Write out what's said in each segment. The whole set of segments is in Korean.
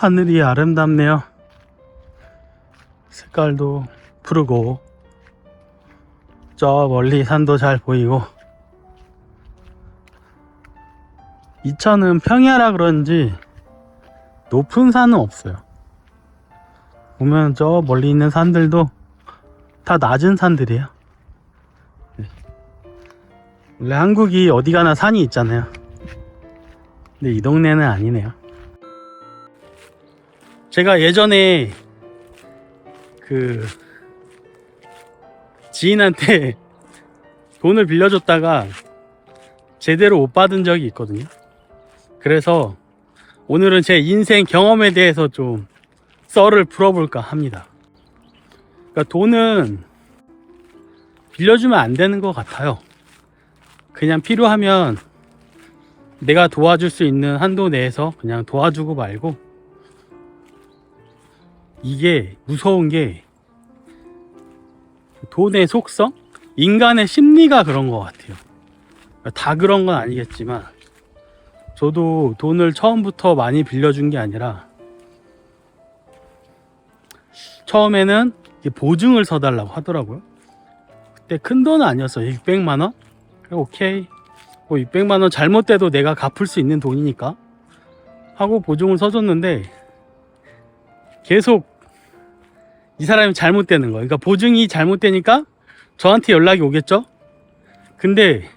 하늘이 아름답네요. 색깔도 푸르고 저 멀리 산도 잘 보이고, 이천은 평야라 그런지 높은 산은 없어요. 보면 저 멀리 있는 산들도 다 낮은 산들이에요. 원래 한국이 어디 가나 산이 있잖아요. 근데 이 동네는 아니네요. 제가 예전에 그 지인한테 돈을 빌려줬다가 제대로 못 받은 적이 있거든요. 그래서 오늘은 제 인생 경험에 대해서 좀 썰을 풀어볼까 합니다. 그러니까 돈은 빌려주면 안 되는 것 같아요. 그냥 필요하면 내가 도와줄 수 있는 한도 내에서 그냥 도와주고 말고, 이게 무서운 게 돈의 속성? 인간의 심리가 그런 것 같아요. 다 그런 건 아니겠지만, 저도 돈을 처음부터 많이 빌려준 게 아니라 처음에는 보증을 서달라고 하더라고요. 그때 큰 돈은 아니었어요. 600만원? 오케이, 뭐 600만원 잘못돼도 내가 갚을 수 있는 돈이니까 하고 보증을 서줬는데, 계속 이 사람이 잘못되는 거예요. 그러니까 보증이 잘못되니까 저한테 연락이 오겠죠. 근데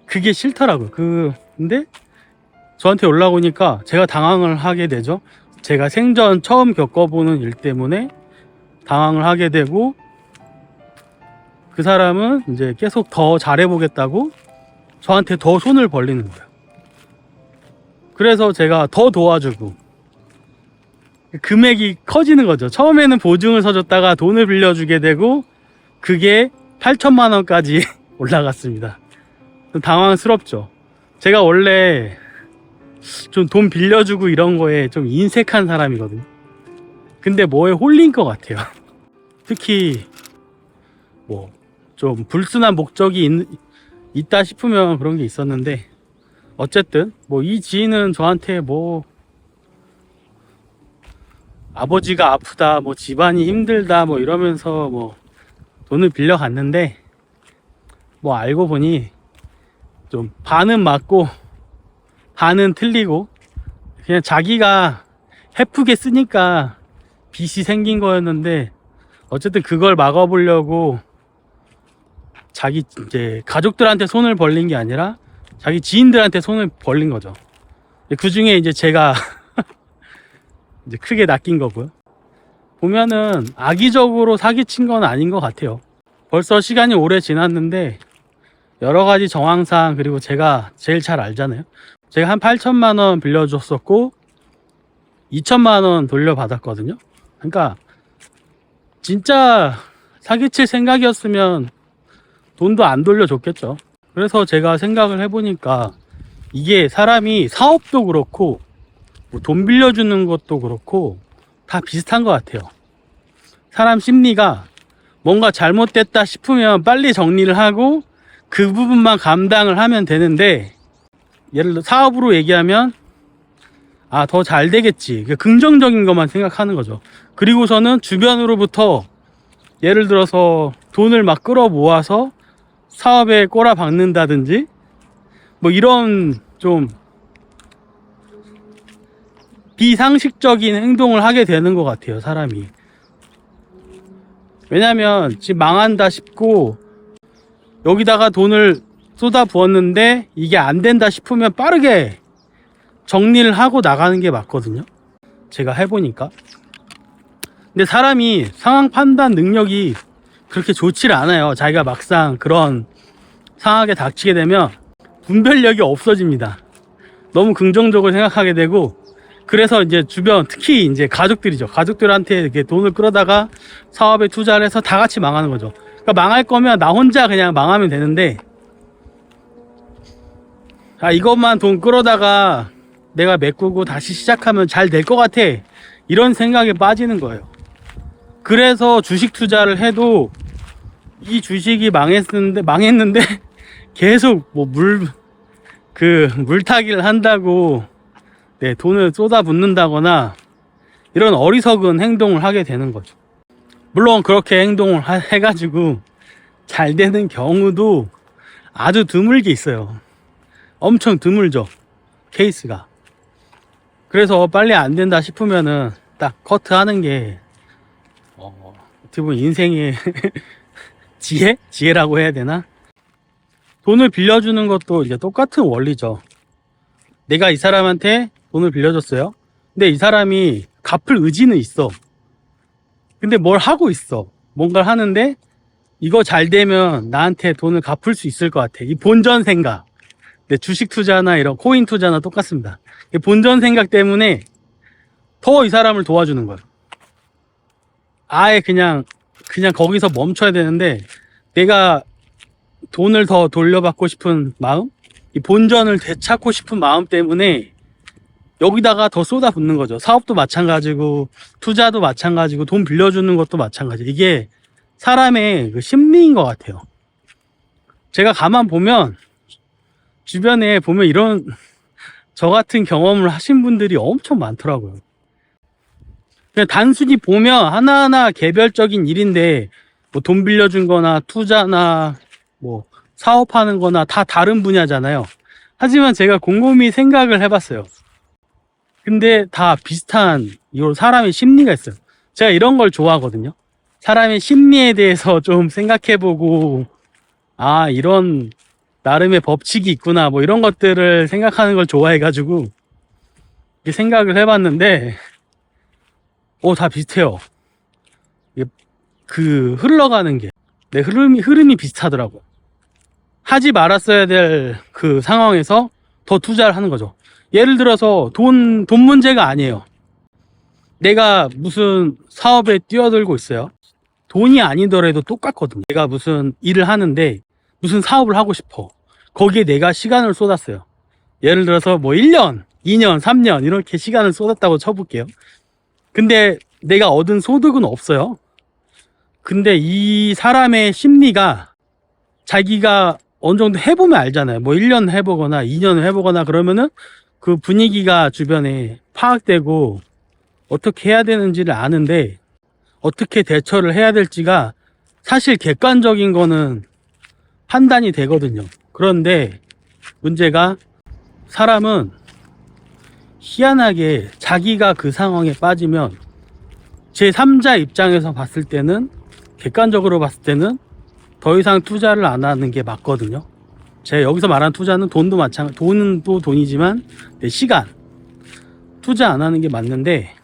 그게 싫더라고요. 근데 저한테 연락 오니까 제가 당황을 하게 되죠. 제가 생전 처음 겪어보는 일 때문에 당황을 하게 되고, 그 사람은 이제 계속 더 잘해보겠다고 저한테 더 손을 벌리는 거예요. 그래서 제가 더 도와주고 금액이 커지는 거죠. 처음에는 보증을 서줬다가 돈을 빌려주게 되고, 그게 8천만 원까지 올라갔습니다. 당황스럽죠. 제가 원래 좀 돈 빌려주고 이런 거에 좀 인색한 사람이거든요. 근데 뭐에 홀린 것 같아요. 특히 뭐 좀 불순한 목적이 있다 싶으면 그런 게 있었는데, 어쨌든 뭐 이 지인은 저한테 뭐 아버지가 아프다, 뭐 집안이 힘들다, 뭐 이러면서 뭐 돈을 빌려 갔는데, 뭐 알고 보니 좀 반은 맞고 반은 틀리고, 그냥 자기가 헤프게 쓰니까 빚이 생긴 거였는데, 어쨌든 그걸 막아보려고 자기 이제 가족들한테 손을 벌린 게 아니라 자기 지인들한테 손을 벌린 거죠. 그 중에 이제 제가 이제 크게 낚인 거고요. 보면은 악의적으로 사기친 건 아닌 것 같아요. 벌써 시간이 오래 지났는데 여러 가지 정황상, 그리고 제가 제일 잘 알잖아요. 제가 한 8천만 원 빌려줬었고 2천만 원 돌려받았거든요. 그러니까 진짜 사기칠 생각이었으면 돈도 안 돌려줬겠죠. 그래서 제가 생각을 해보니까 이게 사람이 사업도 그렇고 뭐 돈 빌려주는 것도 그렇고 다 비슷한 것 같아요. 사람 심리가 뭔가 잘못됐다 싶으면 빨리 정리를 하고 그 부분만 감당을 하면 되는데, 예를 들어 사업으로 얘기하면 더 잘 되겠지, 긍정적인 것만 생각하는 거죠. 그리고서는 주변으로부터 예를 들어서 돈을 막 끌어 모아서 사업에 꼬라 박는다든지 뭐 이런 좀 비상식적인 행동을 하게 되는 것 같아요, 사람이. 왜냐면 지금 망한다 싶고 여기다가 돈을 쏟아 부었는데 이게 안 된다 싶으면 빠르게 정리를 하고 나가는 게 맞거든요, 제가 해보니까. 근데 사람이 상황 판단 능력이 그렇게 좋지를 않아요. 자기가 막상 그런 상황에 닥치게 되면 분별력이 없어집니다. 너무 긍정적으로 생각하게 되고, 그래서 이제 주변, 특히 이제 가족들이죠. 가족들한테 이렇게 돈을 끌어다가 사업에 투자를 해서 다 같이 망하는 거죠. 그러니까 망할 거면 나 혼자 그냥 망하면 되는데, 이것만 돈 끌어다가 내가 메꾸고 다시 시작하면 잘 될 것 같아, 이런 생각에 빠지는 거예요. 그래서 주식 투자를 해도 이 주식이 망했는데 계속 뭐 물타기를 한다고 네, 돈을 쏟아붓는다거나 이런 어리석은 행동을 하게 되는 거죠. 물론 그렇게 행동을 해가지고 잘 되는 경우도 아주 드물게 있어요. 엄청 드물죠, 케이스가. 그래서 빨리 안 된다 싶으면은 딱 커트하는 게 어떻게 보면 인생의 지혜라고 해야 되나? 돈을 빌려주는 것도 이제 똑같은 원리죠. 내가 이 사람한테 돈을 빌려줬어요. 근데 이 사람이 갚을 의지는 있어. 근데 뭘 하고 있어. 뭔가를 하는데 이거 잘 되면 나한테 돈을 갚을 수 있을 것 같아. 이 본전 생각. 네, 주식 투자나 이런 코인 투자나 똑같습니다. 이 본전 생각 때문에 더 이 사람을 도와주는 거예요. 아예 그냥 거기서 멈춰야 되는데 내가 돈을 더 돌려받고 싶은 마음, 이 본전을 되찾고 싶은 마음 때문에 여기다가 더 쏟아붓는 거죠. 사업도 마찬가지고 투자도 마찬가지고 돈 빌려주는 것도 마찬가지. 이게 사람의 그 심리인 것 같아요. 제가 가만 보면 주변에 보면 이런 저 같은 경험을 하신 분들이 엄청 많더라고요. 그냥 단순히 보면 하나하나 개별적인 일인데 뭐 돈 빌려준 거나 투자나 뭐 사업하는 거나 다 다른 분야잖아요. 하지만 제가 곰곰이 생각을 해봤어요. 근데 다 비슷한 이 사람의 심리가 있어요. 제가 이런 걸 좋아하거든요. 사람의 심리에 대해서 좀 생각해보고, 아, 이런 나름의 법칙이 있구나, 뭐 이런 것들을 생각하는 걸 좋아해가지고 이렇게 생각을 해봤는데, 다 비슷해요. 그 흘러가는 게, 내 흐름이 비슷하더라고요. 하지 말았어야 될 그 상황에서 더 투자를 하는 거죠. 예를 들어서 돈 문제가 아니에요. 내가 무슨 사업에 뛰어들고 있어요. 돈이 아니더라도 똑같거든요. 내가 무슨 일을 하는데 무슨 사업을 하고 싶어. 거기에 내가 시간을 쏟았어요. 예를 들어서 뭐 1년, 2년, 3년 이렇게 시간을 쏟았다고 쳐볼게요. 근데 내가 얻은 소득은 없어요. 근데 이 사람의 심리가 자기가 어느 정도 해보면 알잖아요. 뭐 1년 해보거나 2년 해보거나 그러면은 그 분위기가 주변에 파악되고 어떻게 해야 되는지를 아는데 어떻게 대처를 해야 될지가 사실 객관적인 거는 판단이 되거든요. 그런데 문제가 사람은 희한하게 자기가 그 상황에 빠지면 제3자 입장에서 봤을 때는 객관적으로 봤을 때는 더 이상 투자를 안 하는 게 맞거든요. 제가 여기서 말하는 투자는 돈도 마찬가지, 돈은 또 돈이지만 내 시간 투자 안 하는 게 맞는데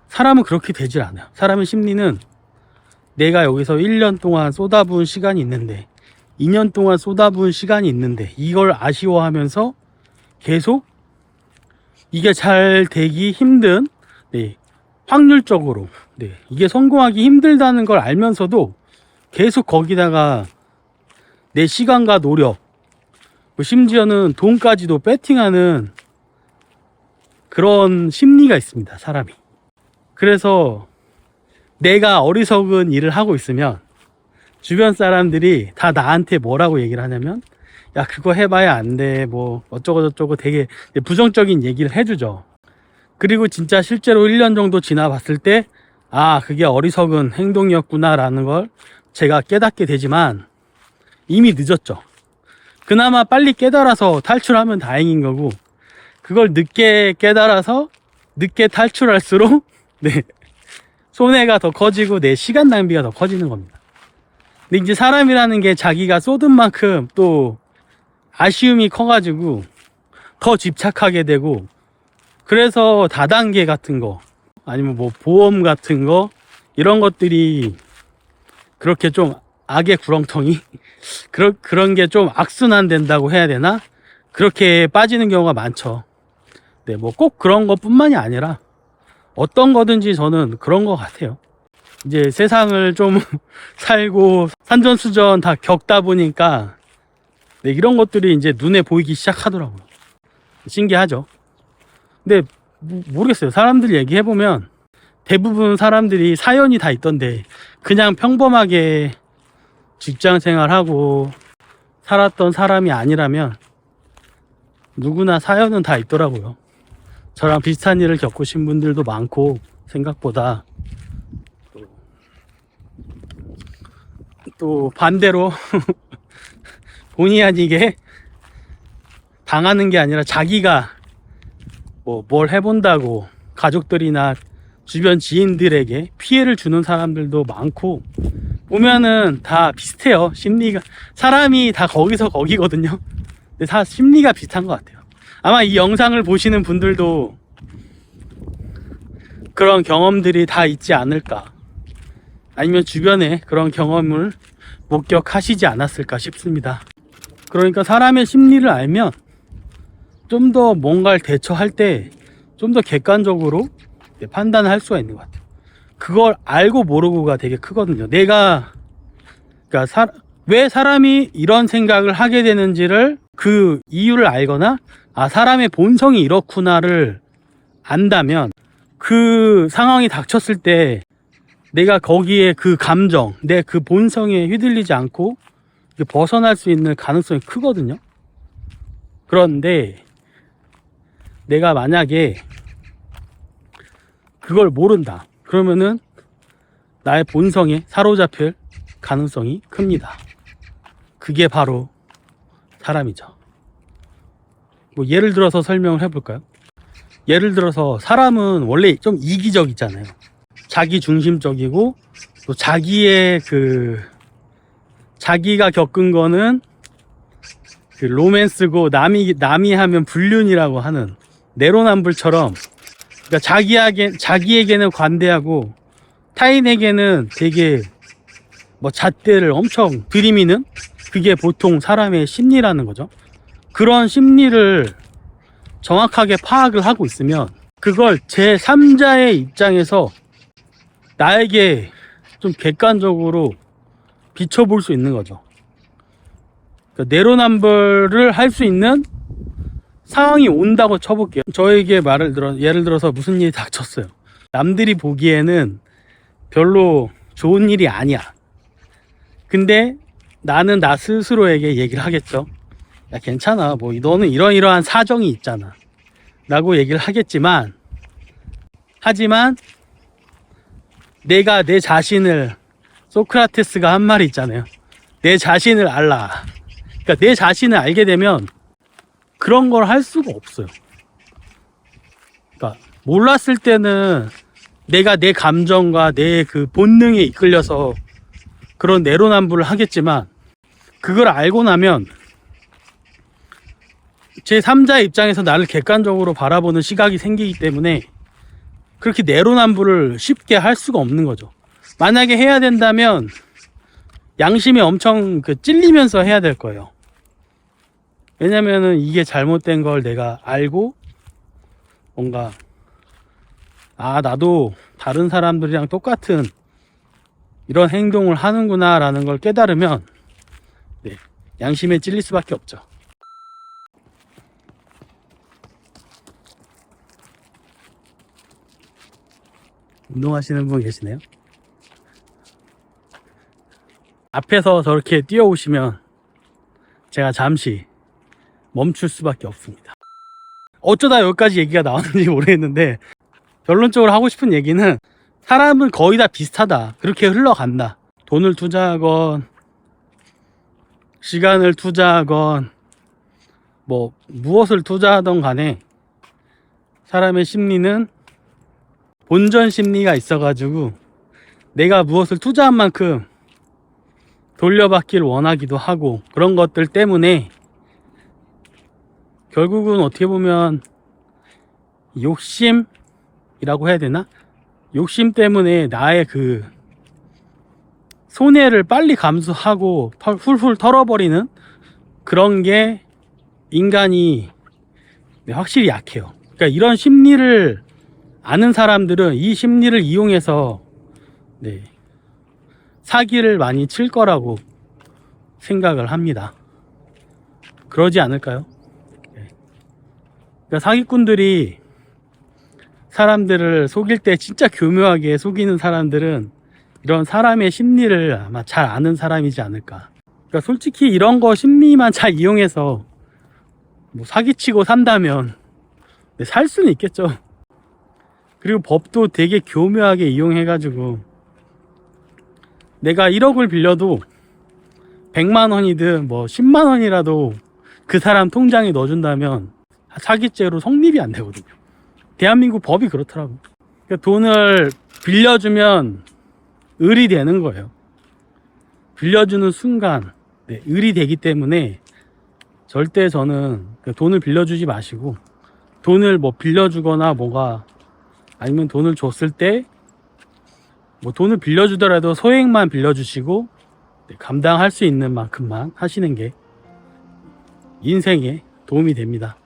사람은 그렇게 되질 않아요. 사람의 심리는 내가 여기서 1년 동안 쏟아부은 시간이 있는데 2년 동안 쏟아부은 시간이 있는데 이걸 아쉬워하면서 계속 이게 잘 되기 힘든, 네, 확률적으로, 네, 이게 성공하기 힘들다는 걸 알면서도 계속 거기다가 내 시간과 노력, 심지어는 돈까지도 배팅하는 그런 심리가 있습니다, 사람이. 그래서 내가 어리석은 일을 하고 있으면 주변 사람들이 다 나한테 뭐라고 얘기를 하냐면, 야, 그거 해봐야 안 돼, 뭐 어쩌고저쩌고 되게 부정적인 얘기를 해주죠. 그리고 진짜 실제로 1년 정도 지나봤을 때, 아, 그게 어리석은 행동이었구나 라는 걸 제가 깨닫게 되지만 이미 늦었죠. 그나마 빨리 깨달아서 탈출하면 다행인 거고, 그걸 늦게 깨달아서 늦게 탈출할수록 네, 손해가 더 커지고 내 시간 낭비가 더 커지는 겁니다. 근데 이제 사람이라는 게 자기가 쏟은 만큼 또 아쉬움이 커가지고 더 집착하게 되고, 그래서 다단계 같은 거 아니면 뭐 보험 같은 거 이런 것들이 그렇게 좀 악의 구렁텅이 그런 게 좀 악순환 된다고 해야 되나? 그렇게 빠지는 경우가 많죠. 네, 뭐 꼭 그런 것뿐만이 아니라 어떤 거든지 저는 그런 것 같아요. 이제 세상을 좀 살고 산전수전 다 겪다 보니까 네, 이런 것들이 이제 눈에 보이기 시작하더라고요. 신기하죠. 근데 모르겠어요. 사람들 얘기해보면 대부분 사람들이 사연이 다 있던데 그냥 평범하게 직장 생활하고 살았던 사람이 아니라면 누구나 사연은 다 있더라고요. 저랑 비슷한 일을 겪으신 분들도 많고, 생각보다 또 반대로 본의 아니게 당하는 게 아니라 자기가 뭐 뭘 해본다고 가족들이나 주변 지인들에게 피해를 주는 사람들도 많고, 보면은 다 비슷해요. 심리가, 사람이 다 거기서 거기거든요. 근데 다 심리가 비슷한 것 같아요. 아마 이 영상을 보시는 분들도 그런 경험들이 다 있지 않을까, 아니면 주변에 그런 경험을 목격하시지 않았을까 싶습니다. 그러니까 사람의 심리를 알면 좀 더 뭔가를 대처할 때 좀 더 객관적으로 판단을 할 수가 있는 것 같아요. 그걸 알고 모르고가 되게 크거든요. 그러니까 왜 사람이 이런 생각을 하게 되는지를, 그 이유를 알거나, 아, 사람의 본성이 이렇구나를 안다면, 그 상황이 닥쳤을 때 내가 거기에 그 감정, 내 그 본성에 휘둘리지 않고 벗어날 수 있는 가능성이 크거든요. 그런데 내가 만약에 그걸 모른다, 그러면은 나의 본성에 사로잡힐 가능성이 큽니다. 그게 바로 사람이죠. 뭐 예를 들어서 설명을 해볼까요? 예를 들어서 사람은 원래 좀 이기적이잖아요. 자기 중심적이고, 또 자기의 자기가 겪은 거는 그 로맨스고, 남이 하면 불륜이라고 하는 내로남불처럼, 그러니까 자기에게는 관대하고 타인에게는 되게 뭐 잣대를 엄청 들이미는, 그게 보통 사람의 심리라는 거죠. 그런 심리를 정확하게 파악을 하고 있으면 그걸 제3자의 입장에서 나에게 좀 객관적으로 비춰볼 수 있는 거죠. 그러니까 내로남불을 할 수 있는 상황이 온다고 쳐볼게요. 저에게 예를 들어서 무슨 일이 닥쳤어요. 남들이 보기에는 별로 좋은 일이 아니야. 근데 나는 나 스스로에게 얘기를 하겠죠. 야, 괜찮아. 뭐 너는 이러이러한 사정이 있잖아 라고 얘기를 하겠지만, 하지만 내가 내 자신을, 소크라테스가 한 말이 있잖아요. 내 자신을 알라. 그러니까 내 자신을 알게 되면 그런 걸 할 수가 없어요. 그러니까 몰랐을 때는 내가 내 감정과 내 그 본능에 이끌려서 그런 내로남불을 하겠지만, 그걸 알고 나면 제3자의 입장에서 나를 객관적으로 바라보는 시각이 생기기 때문에 그렇게 내로남불을 쉽게 할 수가 없는 거죠. 만약에 해야 된다면 양심이 엄청 찔리면서 해야 될 거예요. 왜냐면은 이게 잘못된 걸 내가 알고, 뭔가 나도 다른 사람들이랑 똑같은 이런 행동을 하는구나 라는 걸 깨달으면 양심에 찔릴 수밖에 없죠. 운동하시는 분 계시네요. 앞에서 저렇게 뛰어오시면 제가 잠시 멈출 수밖에 없습니다. 어쩌다 여기까지 얘기가 나왔는지 모르겠는데, 결론적으로 하고 싶은 얘기는, 사람은 거의 다 비슷하다, 그렇게 흘러간다. 돈을 투자하건 시간을 투자하건 뭐 무엇을 투자하던 간에 사람의 심리는 본전 심리가 있어가지고 내가 무엇을 투자한 만큼 돌려받길 원하기도 하고, 그런 것들 때문에 결국은 어떻게 보면 욕심이라고 해야 되나? 욕심 때문에 나의 그 손해를 빨리 감수하고 훌훌 털어버리는 그런 게 인간이 확실히 약해요. 그러니까 이런 심리를 아는 사람들은 이 심리를 이용해서 사기를 많이 칠 거라고 생각을 합니다. 그러지 않을까요? 그러니까 사기꾼들이 사람들을 속일 때 진짜 교묘하게 속이는 사람들은 이런 사람의 심리를 아마 잘 아는 사람이지 않을까. 그러니까 솔직히 이런 거 심리만 잘 이용해서 뭐 사기치고 산다면 네, 살 수는 있겠죠. 그리고 법도 되게 교묘하게 이용해가지고 내가 1억을 빌려도 100만 원이든 뭐 10만 원이라도 그 사람 통장에 넣어준다면 사기죄로 성립이 안 되거든요. 대한민국 법이 그렇더라고. 그러니까 돈을 빌려주면 을이 되는 거예요. 빌려주는 순간 네, 을이 되기 때문에 절대 저는 돈을 빌려주지 마시고, 돈을 뭐 빌려주거나 뭐가 아니면 돈을 줬을 때 뭐 돈을 빌려주더라도 소액만 빌려주시고 네, 감당할 수 있는 만큼만 하시는 게 인생에 도움이 됩니다.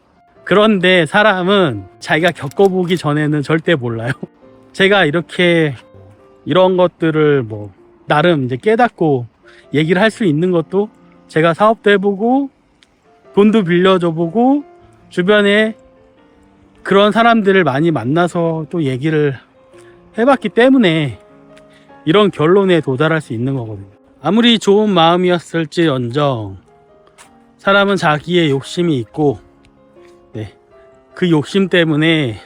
그런데 사람은 자기가 겪어보기 전에는 절대 몰라요. 제가 이렇게 이런 것들을 뭐 나름 이제 깨닫고 얘기를 할 수 있는 것도 제가 사업도 해보고 돈도 빌려줘 보고 주변에 그런 사람들을 많이 만나서 또 얘기를 해봤기 때문에 이런 결론에 도달할 수 있는 거거든요. 아무리 좋은 마음이었을지언정 사람은 자기의 욕심이 있고 네, 그 욕심 때문에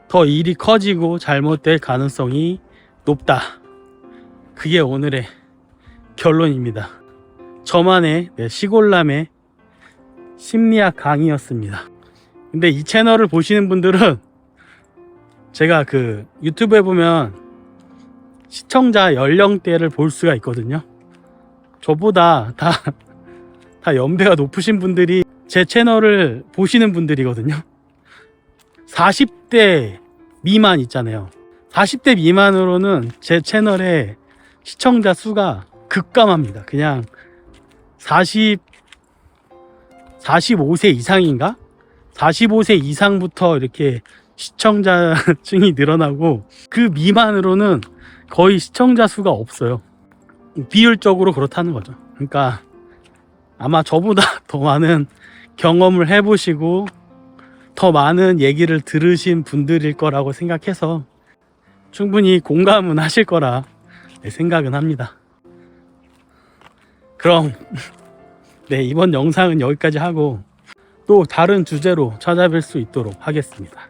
더 일이 커지고 잘못될 가능성이 높다. 그게 오늘의 결론입니다. 저만의 시골남의 심리학 강의였습니다. 근데 이 채널을 보시는 분들은 제가 그 유튜브에 보면 시청자 연령대를 볼 수가 있거든요. 저보다 다 연배가 높으신 분들이 제 채널을 보시는 분들이거든요. 40대 미만 있잖아요. 40대 미만으로는 제 채널의 시청자 수가 급감합니다. 그냥 45세 이상인가? 45세 이상부터 이렇게 시청자층이 늘어나고 그 미만으로는 거의 시청자 수가 없어요. 비율적으로 그렇다는 거죠. 그러니까 아마 저보다 더 많은 경험을 해보시고 더 많은 얘기를 들으신 분들일 거라고 생각해서 충분히 공감은 하실 거라 생각은 합니다. 그럼 네, 이번 영상은 여기까지 하고 또 다른 주제로 찾아뵐 수 있도록 하겠습니다.